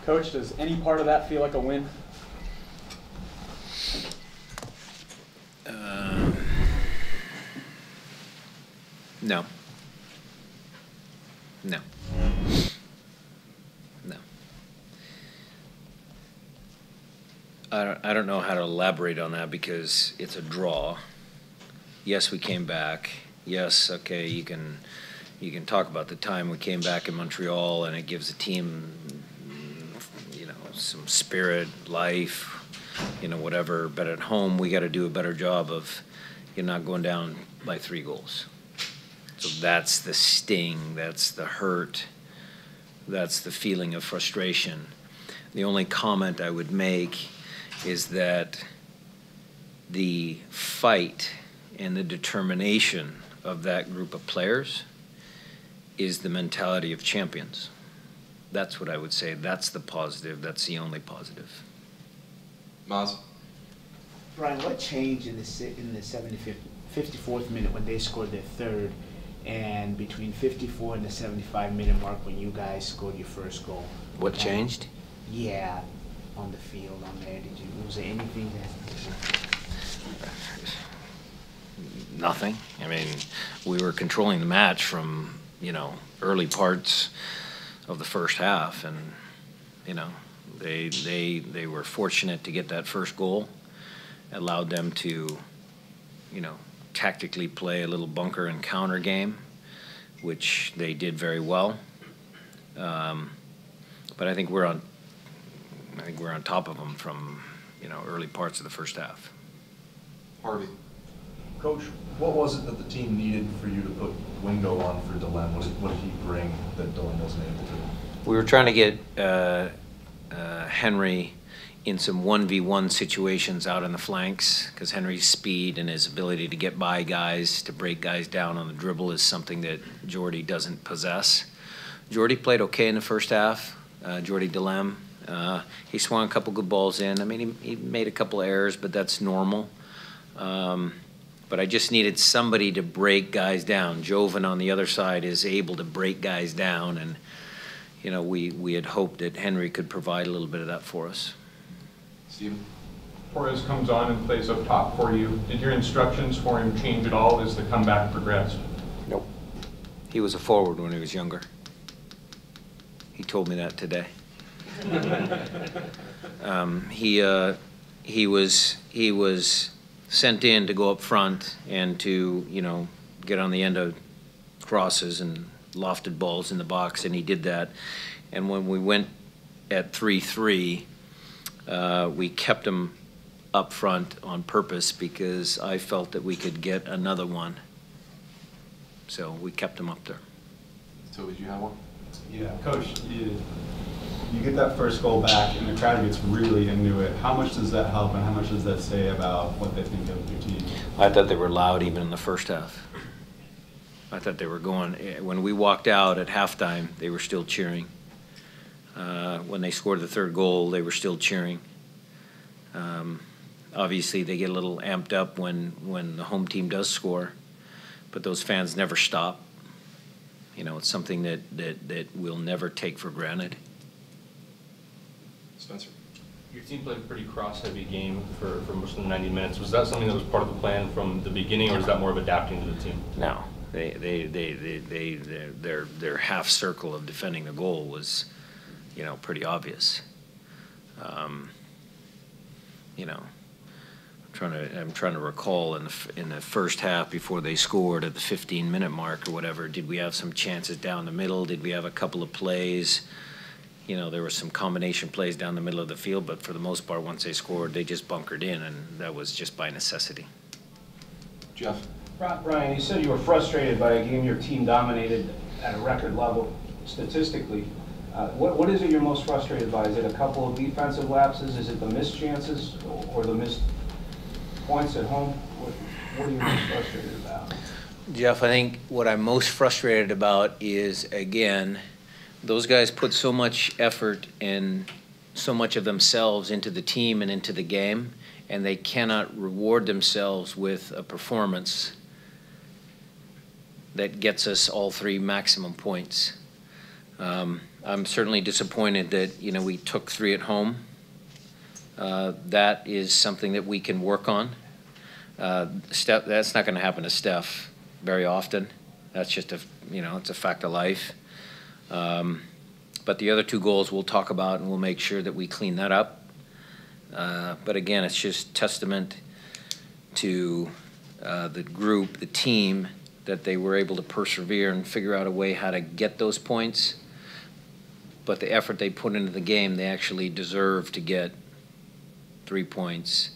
Coach, does any part of that feel like a win? No. No. No. I don't know how to elaborate on that because it's a draw. Yes, we came back. Yes, okay, you can talk about the time we came back in Montreal, and it gives the team, you know, some spirit, life, you know, whatever. But at home, we got to do a better job of, you're not going down by 3 goals. So that's the sting, that's the hurt, that's the feeling of frustration. The only comment I would make is that the fight and the determination of that group of players is the mentality of champions. That's what I would say. That's the positive. That's the only positive. Maz? Brian, what changed in the 54th minute when they scored their third, and between 54 and the 75-minute mark when you guys scored your first goal? What changed? Yeah, on the field, on there. Was there anything that... Nothing. I mean, we were controlling the match from, you know, early parts of the first half, and, you know, they were fortunate to get that first goal. Allowed them to, you know, tactically play a little bunker and counter game, which they did very well. But I think we're on top of them from, you know, early parts of the first half. Harvey? Coach, what was it that the team needed for you to put Wingo on for Delem? What did he bring that Delem wasn't able to? We were trying to get Henry in some 1v1 situations out on the flanks, because Henry's speed and his ability to get by guys, to break guys down on the dribble, is something that Jordy doesn't possess. Jordy played okay in the first half, Jordy Delem. He swung a couple good balls in. I mean, he made a couple errors, but that's normal. But I just needed somebody to break guys down. Jovan on the other side is able to break guys down, and, you know, we had hoped that Henry could provide a little bit of that for us. Steven? Torres comes on and plays up top for you. Did your instructions for him change at all as the comeback progressed? Nope. He was a forward when he was younger. He told me that today. He was sent in to go up front and to, you know, get on the end of crosses and lofted balls in the box, and he did that. And when we went at 3-3, we kept him up front on purpose because I felt that we could get another one. So we kept him up there. Toby, do you have one? Yeah, Coach, you get that first goal back and the crowd gets really into it. How much does that help, and how much does that say about what they think of your team? I thought they were loud even in the first half. I thought they were going, when we walked out at halftime, they were still cheering. When they scored the third goal, they were still cheering. Obviously, they get a little amped up when the home team does score, but those fans never stop. You know, it's something that we'll never take for granted. Schmetzer? Your team played a pretty cross-heavy game for most of the 90 minutes. Was that something that was part of the plan from the beginning, or is that more of adapting to the team? No, their half circle of defending the goal was, you know, pretty obvious. You know, I'm trying to recall in the first half before they scored at the 15-minute mark or whatever. Did we have some chances down the middle? Did we have a couple of plays? You know, there were some combination plays down the middle of the field, but for the most part, once they scored, they just bunkered in, and that was just by necessity. Jeff? Brian, you said you were frustrated by a game your team dominated at a record level statistically. What is it you're most frustrated by? Is it a couple of defensive lapses? Is it the missed chances or the missed points at home? What are you most frustrated about? Jeff, I think what I'm most frustrated about is, again, those guys put so much effort and so much of themselves into the team and into the game, and they cannot reward themselves with a performance that gets us all 3 maximum points. I'm certainly disappointed that, you know, we took 3 at home. That is something that we can work on. That's not going to happen to Steph very often. That's just it's a fact of life. But the other 2 goals we'll talk about, and we'll make sure that we clean that up. But again, it's just testament to the group, the team, that they were able to persevere and figure out a way how to get those points. But the effort they put into the game, they actually deserve to get 3 points.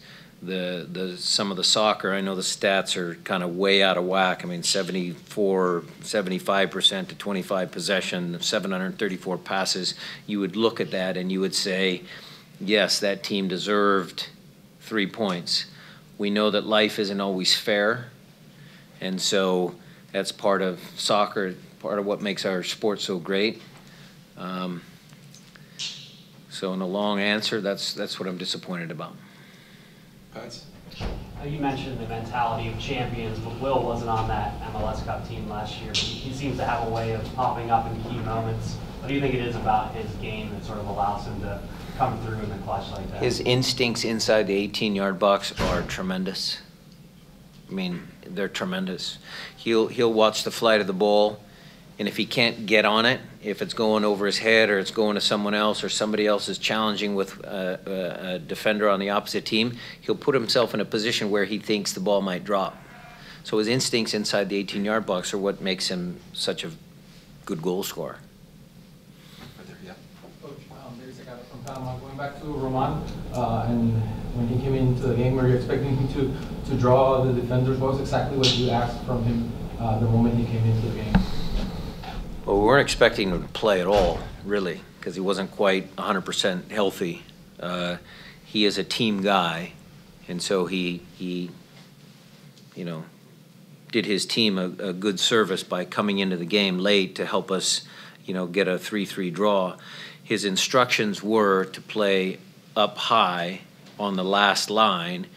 Some of the soccer, I know the stats are kind of way out of whack. I mean, 75% to 25 possession, 734 passes. You would look at that and you would say, yes, that team deserved 3 points. We know that life isn't always fair, and so that's part of soccer, part of what makes our sport so great. So in a long answer, that's what I'm disappointed about. Pats? You mentioned the mentality of champions, but Will wasn't on that MLS Cup team last year. He seems to have a way of popping up in key moments. What do you think it is about his game that sort of allows him to come through in the clutch like that? His instincts inside the 18-yard box are tremendous. I mean, they're tremendous. He'll watch the flight of the ball, and if he can't get on it, if it's going over his head or it's going to someone else or somebody else is challenging with a defender on the opposite team, he'll put himself in a position where he thinks the ball might drop. So his instincts inside the 18-yard box are what makes him such a good goal scorer. Right there, yeah. Coach, there's a guy from Panama. Going back to Roman, and when he came into the game, were you expecting him to draw the defenders? What was exactly what you asked from him the moment he came into the game? Well, we weren't expecting him to play at all, really, because he wasn't quite 100% healthy. He is a team guy, and so he did his team a good service by coming into the game late to help us, get a 3-3 draw. His instructions were to play up high on the last line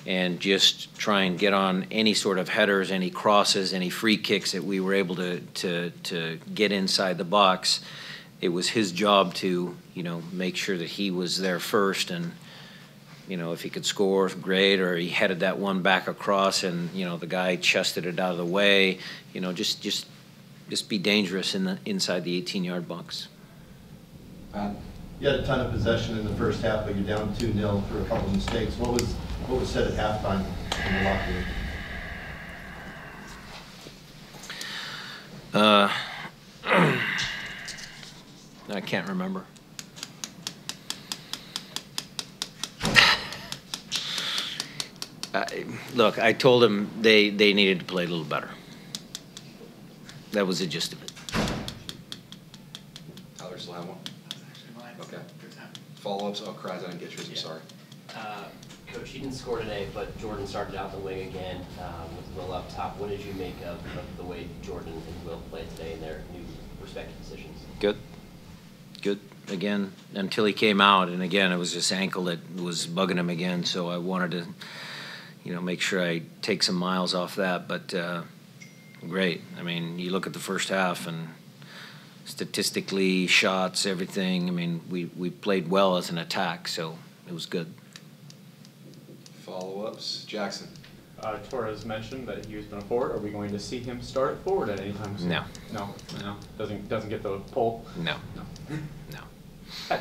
and just try and get on any sort of headers, any crosses, any free kicks that we were able to get inside the box. It was his job to, make sure that he was there first, and, if he could score, great, or he headed that one back across and, the guy chested it out of the way, just be dangerous inside the 18-yard box. You had a ton of possession in the first half, but you're down 2-0 for a couple of mistakes. What was said at halftime in the locker room? I can't remember. Look, I told them they needed to play a little better. That was the gist of it. Tyler still have one? Okay. Follow-ups? Oh, Kraz, I didn't get yours, I'm sorry. Coach, you didn't score today, but Jordan started out the wing again with Will up top. What did you make of the way Jordan and Will played today in their new respective positions? Good. Again, until he came out, and again, it was this ankle that was bugging him again, so I wanted to, make sure I take some miles off that, but great. I mean, you look at the first half, and statistically, shots, everything, I mean, we played well as an attack, so it was good. Follow-ups? Jackson? Torres mentioned that he was going forward. Are we going to see him start forward at any time soon? No. No. Doesn't get the pull. No. Hey.